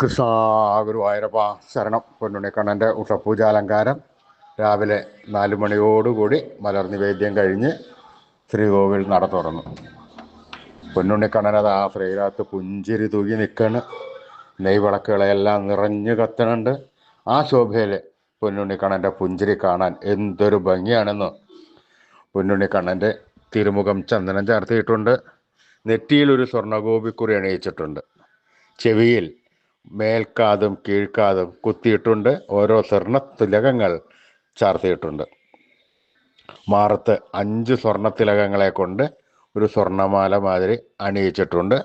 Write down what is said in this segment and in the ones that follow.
കൃഷ്ണ ഗുരുവായൂരപ്പ ശരണം. പൊന്നുണ്ണിക്കണ്ണൻ്റെ ഉഷപൂജാലങ്കാരം രാവിലെ 4 മണിയോടുകൂടി മലർ നിവേദ്യം കഴിഞ്ഞ് ശ്രീകോവിൽ നട തുറന്നു. പൊന്നുണ്ണിക്കണ്ണനത് ആ ശ്രീരാത്ത് പുഞ്ചിരി തൂകി നിൽക്കണ്. നെയ്വിളക്കുകളെല്ലാം നിറഞ്ഞു കത്തണുണ്ട്. ആ ശോഭയിൽ പൊന്നുണ്ണിക്കണ്ണൻ്റെ പുഞ്ചിരി കാണാൻ എന്തൊരു ഭംഗിയാണെന്ന്. പൊന്നുണ്ണിക്കണ്ണൻ്റെ തിരുമുഖം ചന്ദനം ചാർത്തിയിട്ടുണ്ട്. നെറ്റിയിൽ ഒരു സ്വർണ്ണഗോപിക്കുറി അണിയിച്ചിട്ടുണ്ട്. ചെവിയിൽ മേൽക്കാതും കീഴ്ക്കാതും കുത്തിയിട്ടുണ്ട്. ഓരോ സ്വർണ്ണത്തിലകങ്ങൾ ചാർത്തിയിട്ടുണ്ട്. മാറത്ത് 5 സ്വർണ്ണത്തിലകങ്ങളെ കൊണ്ട് ഒരു സ്വർണ്ണമാല മാതിരി അണിയിച്ചിട്ടുണ്ട്.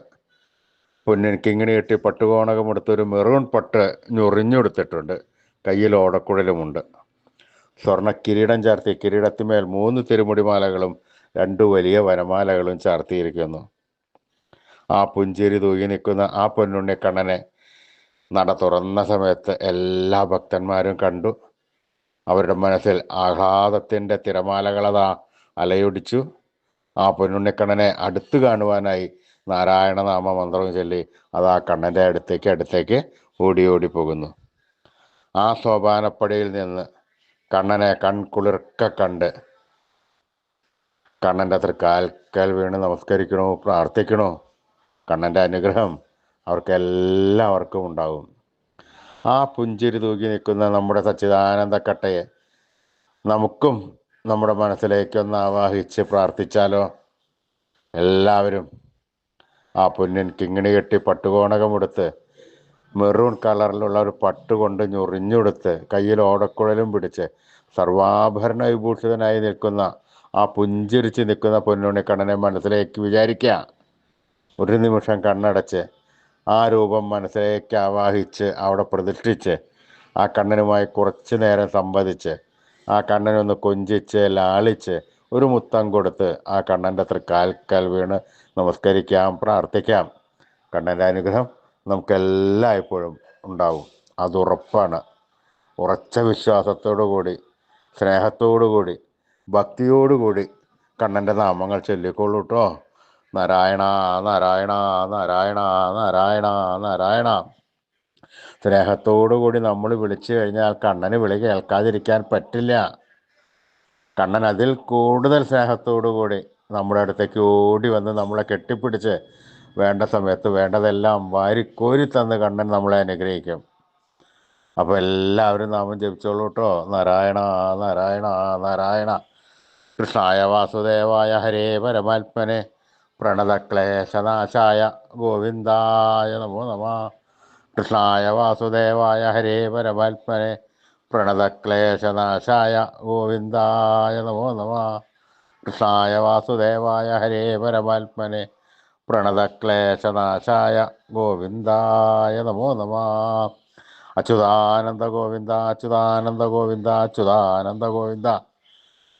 പൊന്നിൻ കിങ്ങിണി കെട്ടി പട്ടുകോണകമെടുത്തൊരു മെറൂൺ പട്ട് ഞൊറിഞ്ഞെടുത്തിട്ടുണ്ട്. കയ്യിൽ ഓടക്കുഴലുമുണ്ട്. സ്വർണ്ണ കിരീടം ചാർത്തി കിരീടത്തിന്മേൽ 3 തിരുമുടിമാലകളും 2 വലിയ വനമാലകളും ചാർത്തിയിരിക്കുന്നു. ആ പുഞ്ചിരി തൂകി നിൽക്കുന്ന ആ പൊന്നുണ്ണിക്കണ്ണനെ നട തുറന്ന സമയത്ത് എല്ലാ ഭക്തന്മാരും കണ്ടു. അവരുടെ മനസ്സിൽ ആഹ്ലാദത്തിൻ്റെ തിരമാലകളതാ അലയൊടിച്ചു. ആ പൊന്നുണ്ണിക്കണ്ണനെ അടുത്ത് കാണുവാനായി നാരായണനാമ മന്ത്രവും ചൊല്ലി അതാ കണ്ണൻ്റെ അടുത്തേക്ക് ഓടി ഓടി പോകുന്നു. ആ സോപാനപ്പടിയിൽ നിന്ന് കണ്ണനെ കൺകുളിർക്ക കണ്ട് കണ്ണൻ്റെ തൃക്കാൽക്കൽ വീണ് നമസ്കരിക്കണോ, പ്രാർത്ഥിക്കണോ. കണ്ണൻ്റെ അനുഗ്രഹം അവർക്കെല്ലാവർക്കും ഉണ്ടാകും. ആ പുഞ്ചിരി തൂകി നിൽക്കുന്ന നമ്മുടെ സച്ചിദാനന്ദക്കട്ടയെ നമുക്കും നമ്മുടെ മനസ്സിലേക്കൊന്ന് ആവാഹിച്ച് പ്രാർത്ഥിച്ചാലോ. എല്ലാവരും ആ പൊന്നിൻ കിങ്ങിണി കെട്ടി പട്ടുകോണകമെടുത്ത് മെറൂൺ കളറിലുള്ള ഒരു പട്ട് കൊണ്ട് ഞൊറിഞ്ഞെടുത്ത് കയ്യിൽ ഓടക്കുഴലും പിടിച്ച് സർവാഭരണ വിഭൂഷിതനായി നിൽക്കുന്ന ആ പുഞ്ചിരിച്ച് നിൽക്കുന്ന പൊന്നുണ്ണിക്കണ്ണനെ മനസ്സിലേക്ക് വിചാരിക്കുക. ഒരു നിമിഷം കണ്ണടച്ച് ആ രൂപം മനസ്സിലേക്ക് ആവാഹിച്ച് അവിടെ പ്രതിഷ്ഠിച്ച് ആ കണ്ണനുമായി കുറച്ച് നേരം സംവദിച്ച് ആ കണ്ണനൊന്ന് കൊഞ്ചിച്ച് ലാളിച്ച് ഒരു മുത്തം കൊടുത്ത് ആ കണ്ണൻ്റെ തൃക്കാൽക്കൽ വീണ് നമസ്കരിക്കാം, പ്രാർത്ഥിക്കാം. കണ്ണൻ്റെ അനുഗ്രഹം നമുക്കെല്ലായ്പ്പോഴും ഉണ്ടാവും. അതുറപ്പാണ്. ഉറച്ച വിശ്വാസത്തോടു കൂടി, സ്നേഹത്തോടു കൂടി, ഭക്തിയോടുകൂടി കണ്ണൻ്റെ നാമങ്ങൾ ചൊല്ലിക്കൊള്ളൂ കേട്ടോ. നാരായണ നാരായണ നാരായണ നാരായണ നാരായണ. സ്നേഹത്തോടുകൂടി നമ്മൾ വിളിച്ചു കഴിഞ്ഞാൽ കണ്ണന് വിളി കേൾക്കാതിരിക്കാൻ പറ്റില്ല. കണ്ണൻ അതിൽ കൂടുതൽ സ്നേഹത്തോടുകൂടി നമ്മുടെ അടുത്തേക്ക് ഓടി വന്ന് നമ്മളെ കെട്ടിപ്പിടിച്ച് വേണ്ട സമയത്ത് വേണ്ടതെല്ലാം വാരിക്കോരി തന്ന് കണ്ണൻ നമ്മളെ അനുഗ്രഹിക്കും. അപ്പോൾ എല്ലാവരും നാമം ജപിച്ചോളൂ കേട്ടോ. നാരായണ നാരായണ നാരായണ. കൃഷ്ണായ വാസുദേവായ ഹരേ പരമാത്മനെ പ്രണതക്ലേശനാശായ ഗോവിന്ദായ നമോ നമഃ. കൃഷ്ണായ വാസുദേവായ ഹരേ പരമാത്മനെ പ്രണതക്ലേശനാശായ ഗോവിന്ദായ നമോ നമഃ. കൃഷ്ണായ വാസുദേവായ ഹരേ പരമാത്മനെ പ്രണതക്ലേശനാശായ ഗോവിന്ദായ നമോ നമഃ. അച്യുതാനന്ദ ഗോവിന്ദ അച്യുതാനന്ദ ഗോവിന്ദ അച്യുതാനന്ദ ഗോവിന്ദ.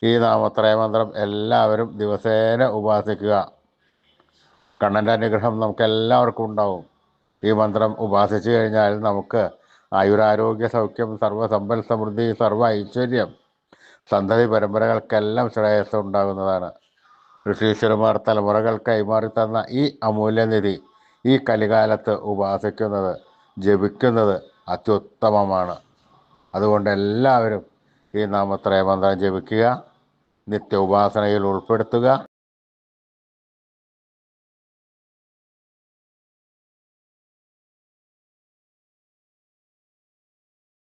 ഈ നാമത്രയ മന്ത്രം എല്ലാവരും ദിവസേന ഉപാസിക്കുക. കണ്ണൻ്റെ അനുഗ്രഹം നമുക്ക് എല്ലാവർക്കും ഉണ്ടാവും. ഈ മന്ത്രം ഉപാസിച്ചു കഴിഞ്ഞാൽ നമുക്ക് ആയുരാരോഗ്യ സൗഖ്യം, സർവ്വസമ്പൽ സമൃദ്ധി, സർവ്വ ഐശ്വര്യം, സന്തതി പരമ്പരകൾക്കെല്ലാം ശ്രേയസ് ഉണ്ടാകുന്നതാണ്. ഋഷീശ്വരന്മാർ തലമുറകൾ കൈമാറി തന്ന ഈ അമൂല്യനിധി ഈ കലികാലത്ത് ഉപാസിക്കുന്നത്, ജപിക്കുന്നത് അത്യുത്തമമാണ്. അതുകൊണ്ട് എല്ലാവരും ഈ നാമത്രയ മന്ത്രം ജപിക്കുക, നിത്യ ഉപാസനയിൽ ഉൾപ്പെടുത്തുക.